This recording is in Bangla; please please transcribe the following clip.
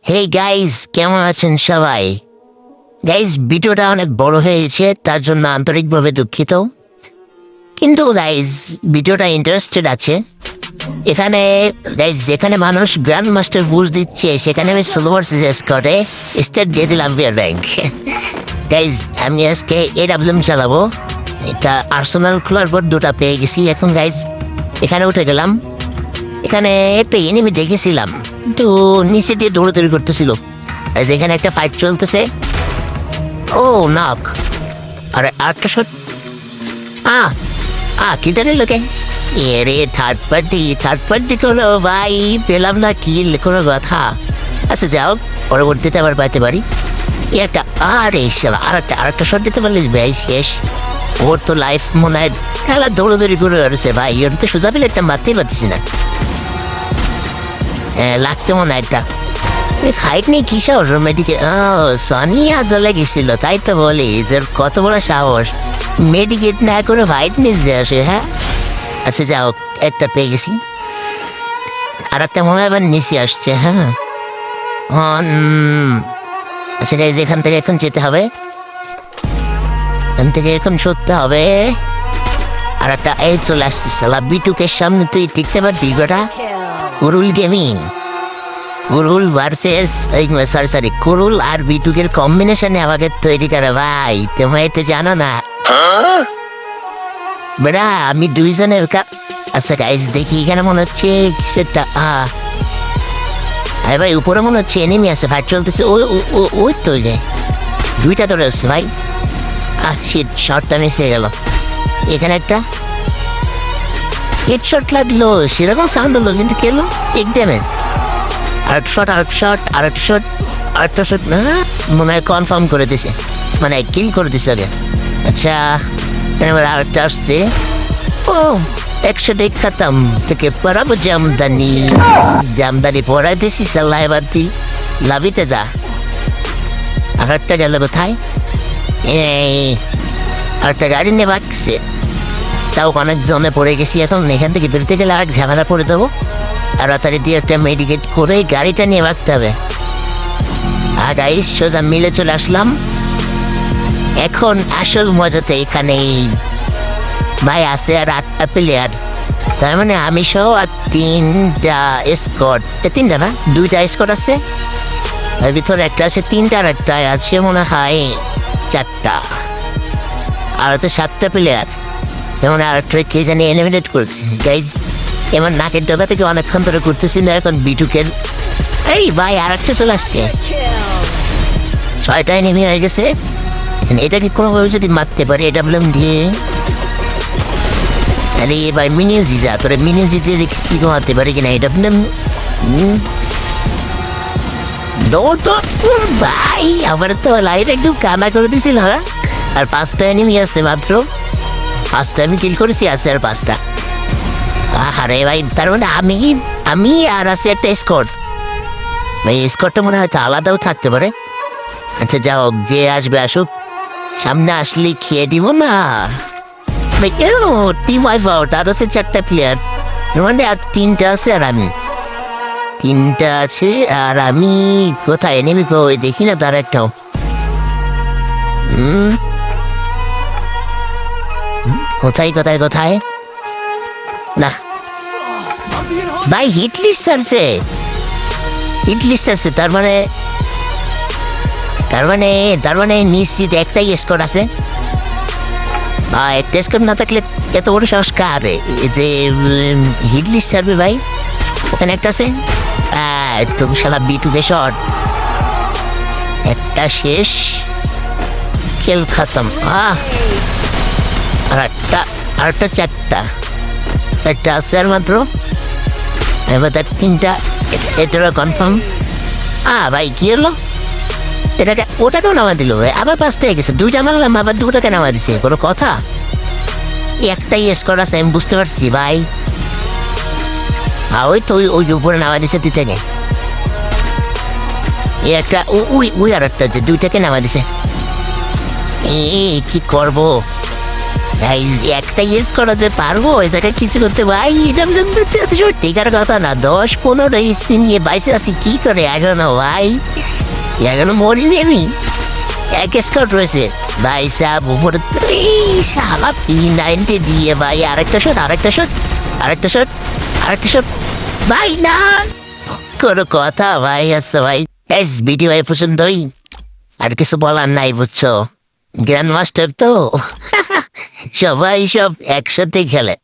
হেই গাইজ, কেমন আছেন সবাই? গাইজ, ভিডিওটা অনেক বড় হয়েছে, তার জন্য আন্তরিকভাবে দুঃখিত। কিন্তু গাইজ, ভিডিওটা ইন্টারেস্টেড আছে। এখানে গাইজ, যেখানে মানুষ গ্র্যান্ড মাস্টার বুঝ দিচ্ছে, সেখানে আমি সোলোভার সাজেস্ট করে স্টার্ট দিয়ে দিলাম বিয়ার র্যাঙ্ক। গাইজ, আমি আজকে AWM চালাবো। এটা আর্সেনাল খোলার পর দুটা পেয়ে গেছি। এখন গাইজ, এখানে উঠে গেলাম। এখানে একটা এনিমি দেখেছিলাম, তো নিচে দিয়ে দৌড়াদৌড়ি করতেছিল। এখানে একটা ফাইট চলতেছে। ও নাক, আর আরেকটা শট। কি জানি লোকে এরে থার্ড পার্টি হলো ভাই, পেলাম না কি কোনো কথা। আচ্ছা যাও, পরবর্তীতে আবার পাইতে পারি। একটা আরে শালা, আরেকটা শট দিতে পারলে ভাই শেষ। ওর তো লাইফ মনে হয় খেলা দৌড়াদৌড়ি করে আসছে ভাই। ওর তো সোজা পেলে একটা মারতেই পারতেছি না। লাগছে মনে হয় একটা হাইট নেই। কি সাহস ওর মেডিকেল? সনিয়া জ্বলে গেছিল, তাই তো বলি যে কত বড় সাহস, মেডিকেট না করে ফাইট নিয়ে আসে। হ্যাঁ আচ্ছা যাও, একটা পেয়ে গেছি। আর একটা মনে হয় আবার নিচে আসছে। হ্যাঁ আচ্ছা গাইজ, এখান থেকে এখন যেতে হবে, এখান থেকে এখন সরতে হবে। আর একটা এই চলে আসছে সালা বিটুকের সামনে, তুই টিকতে পারবি বেটা? কুরুল গেমিং, কুরুল ভার্সেস সরি কুরুল আর বিটুকের কম্বিনেশনে আমাকে তৈরি করে ভাই। তোমায় তো জানো না বেড়া, আমি দুইজনের আচ্ছা গাইজ, দেখি এখানে মনে হচ্ছে কিসেরটা। আরে ভাই, উপরে মনে হচ্ছে এনিমি আছে, ফাইট চলতেছে। ওই তো যে দুইটা ধরে আছে ভাই। শিট, শটটা মিস হয়ে গেল। এখানে একটা হেডশট লাগলো, সেরকম সাউন্ড হলো, কিন্তু কেলো এক ড্যামেজ। আরেকটা শট না, মনে হয় কনফার্ম করে দিছে, মানে কিল করে দিছে আগে। আচ্ছা এবার আরেকটা আসছে। ও 100 খতম থেকে পড়াবো জামদানি পড়াই দিছি সাল্লাহ। এবার তুই লাভিতে যা। আরেকটা গেল কোথায়? আরেকটা গাড়ি নিয়ে বাঁকছে, তাও অনেক জনে পড়ে গেছি। এখন এখান থেকে বেরোতে গেলে আর ঝামেলা পড়ে দেবো। তাড়াতাড়ি দিয়ে একটা মেডিকেট করে গাড়িটা নিয়ে ভাগতে হবে। আর গাইস, সোজা মিলে চলে আসলাম। এখন আসল মজাতে এখানে ভাই আছে আর 8টা প্লেয়ার, তার মানে আমি সহ আর 3টা স্কোয়াড। 3টা না, 2টা স্কোয়াড আছে, তার ভিতরে একটা আছে 3টা, আর একটা আছে মনে হয় 4টা, আর আছে 7টা প্লেয়ার। যেমন আর একটা কে জানি এলিমিনেট করেছে গাইজ। এমন নাকের ডগা থেকে অনেকক্ষণ ধরে করতেছি না। এখন বিটুকের এই ভাই আর একটা চলে আসছে। 6টা এনিমি হয়ে গেছে। এটাকে কোনোভাবে যদি মারতে পারে AWM দিয়ে, তাহলে ভাই মিনিয়ন জিজা, তোরা মিনিয়ন জিতে দেখছি মারতে পারে কিনা AWM। দৌড় তো ভাই, আবার তো লাইট একদম কানা করে দিছিল। হ্যাঁ, আর 5টা এনিমি আছে মাত্র, 5টা আমি কিল করেছি, আছে আর 5টা। আরে ভাই, তার মানে আমি আর আছে একটা স্কোয়াড ভাই। স্কোয়াডটা মনে হয় আলাদাও থাকতে পারে। আচ্ছা যাও, যে আসবে আসুক, সামনে আসলে খেয়ে দিব না ভাই। টিম ওয়াইফ আউট, আর আছে 4টা প্লেয়ার, মানে আর 3টা আছে আর আমি। 3টা আছে আর আমি। কোথায় এনিমি? কই দেখি না তার একটাও। কোথায় কোথায় কোথায়? না ভাই, হিট লিস্ট আছে, তার মানে নিশ্চিত একটাই স্কোর আছে। একটা স্কোর না থাকলে এত বড় সাহস কার যে হিট লিস্ট ছাড়বে ভাই? ওখানে একটা আছে, তুমি শালা বিটুকে শট। একটা শেষ, খেল খতম। আরেকটা 4টা আছে আর মাত্র। এবার তার 3টা, এটারও কনফার্ম। ভাই কি হলো? ওটাকেও নামা দিল ভাই, আবার 5টা হয়ে গেছে। 2টা মারলাম, আবার 2টাকে নামা দিছে, কোনো কথা? একটাই স্কোর আছে, আমি বুঝতে পারছি ভাই। ওই তো ওই উপরে নামা দিছে 2টাকে। একটা ওই আর একটা যে 2টাকে নামা দিছে। কি করবো? ভাই একটা ইউজ করাতে পারবো এটাকে কিছু করতে ভাই এটা টিকার কথা না 10-15 স্পিন নিয়ে বাইসে আছি কি করে এখনো ভাই এখনো মরিনি আমি এক স্কট রয়েছে ভাই সাহেব উপরে শালা P90 দিয়ে ভাই আরেকটা শট আরেকটা শট আরেকটা শট আরেকটা শট ভাই না কোনো কথা ভাই আচ্ছা ভাই এস ভিডিও ভাই পছন্দই আর কিছু বলার নাই বুঝছো গ্র্যান্ড মাস্টার তো সবাই সব একসাথে খেলে